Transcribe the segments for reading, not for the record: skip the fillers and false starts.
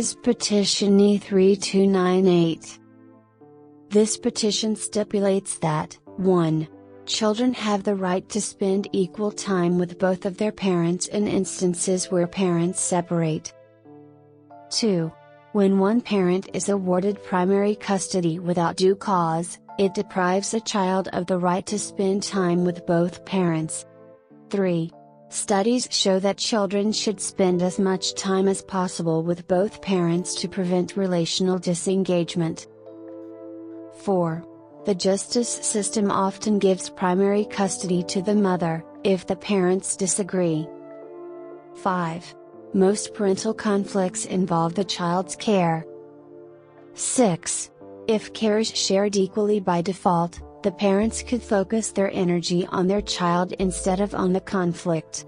is Petition E-3298. This petition stipulates that, 1. Children have the right to spend equal time with both of their parents in instances where parents separate. 2. When one parent is awarded primary custody without due cause, it deprives a child of the right to spend time with both parents. 3. Studies show that children should spend as much time as possible with both parents to prevent relational disengagement. 4. The justice system often gives primary custody to the mother, if the parents disagree. 5. Most parental conflicts involve the child's care. 6. If care is shared equally by default, the parents could focus their energy on their child instead of on the conflict.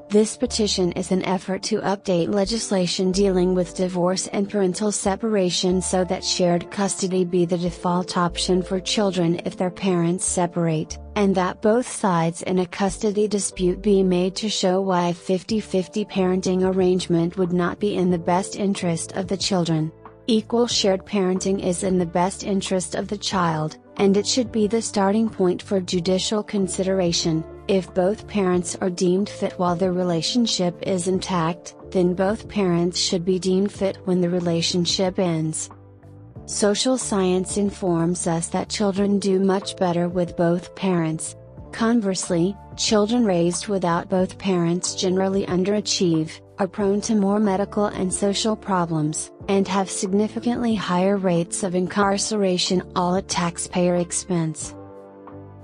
This petition is an effort to update legislation dealing with divorce and parental separation so that shared custody be the default option for children if their parents separate, and that both sides in a custody dispute be made to show why a 50-50 parenting arrangement would not be in the best interest of the children. Equal shared parenting is in the best interest of the child, and it should be the starting point for judicial consideration. If both parents are deemed fit while the relationship is intact, then both parents should be deemed fit when the relationship ends. Social science informs us that children do much better with both parents. Conversely, children raised without both parents generally underachieve, are prone to more medical and social problems, and have significantly higher rates of incarceration, all at taxpayer expense.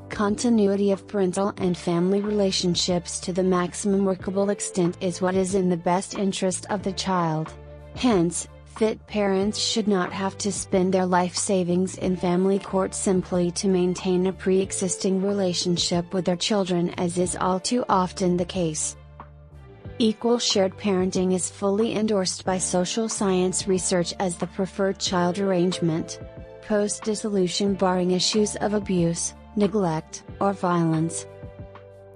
Continuity of parental and family relationships to the maximum workable extent is what is in the best interest of the child. Hence, fit parents should not have to spend their life savings in family court simply to maintain a pre-existing relationship with their children, as is all too often the case. Equal shared parenting is fully endorsed by social science research as the preferred child arrangement. Post-dissolution barring issues of abuse, neglect, or violence.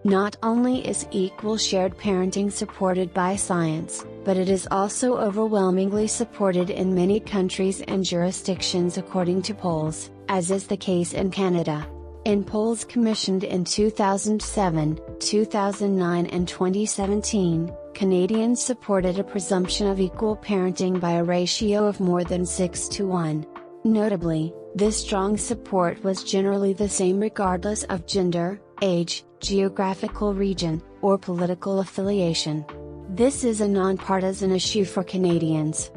Not only is equal shared parenting supported by science, but it is also overwhelmingly supported in many countries and jurisdictions according to polls, as is the case in Canada. In polls commissioned in 2007, 2009 and 2017, Canadians supported a presumption of equal parenting by a ratio of more than 6:1. Notably, this strong support was generally the same regardless of gender, age, geographical region, or political affiliation. This is a nonpartisan issue for Canadians.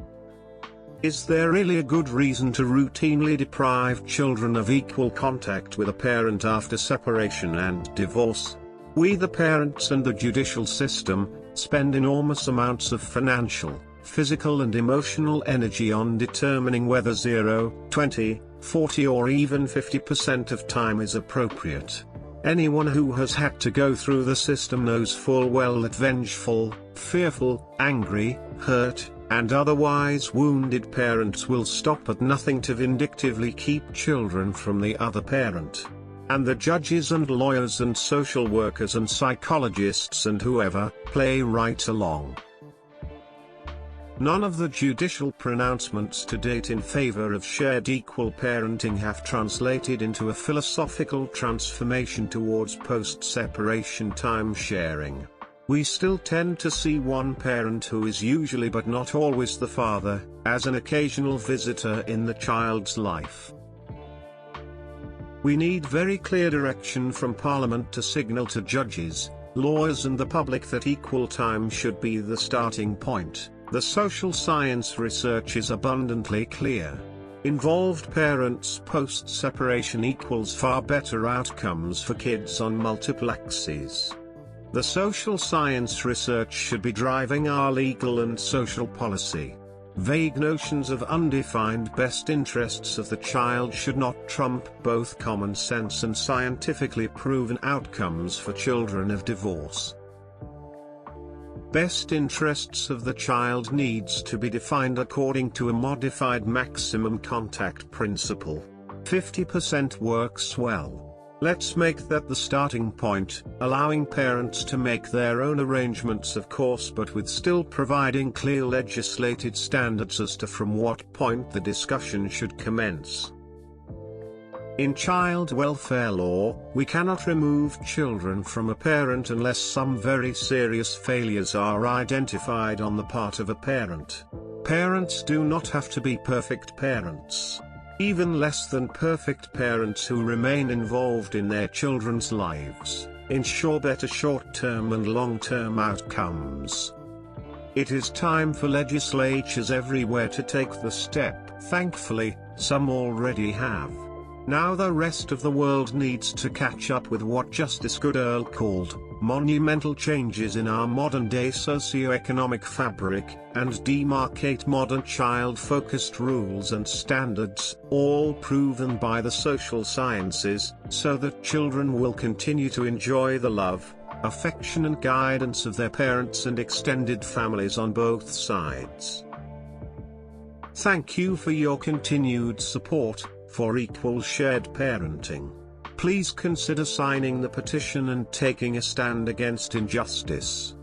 Is there really a good reason to routinely deprive children of equal contact with a parent after separation and divorce? We, the parents and the judicial system, spend enormous amounts of financial, physical and emotional energy on determining whether 0, 20, 40 or even 50% of time is appropriate. Anyone who has had to go through the system knows full well that vengeful, fearful, angry, hurt, and otherwise wounded parents will stop at nothing to vindictively keep children from the other parent. And the judges and lawyers and social workers and psychologists and whoever play right along. None of the judicial pronouncements to date in favor of shared equal parenting have translated into a philosophical transformation towards post-separation time sharing. We still tend to see one parent, who is usually but not always the father, as an occasional visitor in the child's life. We need very clear direction from Parliament to signal to judges, lawyers and the public that equal time should be the starting point. The social science research is abundantly clear. Involved parents post-separation equals far better outcomes for kids on multiple axes. The social science research should be driving our legal and social policy. Vague notions of undefined best interests of the child should not trump both common sense and scientifically proven outcomes for children of divorce. Best interests of the child needs to be defined according to a modified maximum contact principle. 50% works well. Let's make that the starting point, allowing parents to make their own arrangements of course, but with still providing clear legislated standards as to from what point the discussion should commence. In child welfare law, we cannot remove children from a parent unless some very serious failures are identified on the part of a parent. Parents do not have to be perfect parents. Even less than perfect parents who remain involved in their children's lives, ensure better short-term and long-term outcomes. It is time for legislatures everywhere to take the step. Thankfully, some already have. Now the rest of the world needs to catch up with what Justice Goodall called monumental changes in our modern-day socio-economic fabric, and demarcate modern child-focused rules and standards, all proven by the social sciences, so that children will continue to enjoy the love, affection and guidance of their parents and extended families on both sides. Thank you for your continued support for equal shared parenting. Please consider signing the petition and taking a stand against injustice.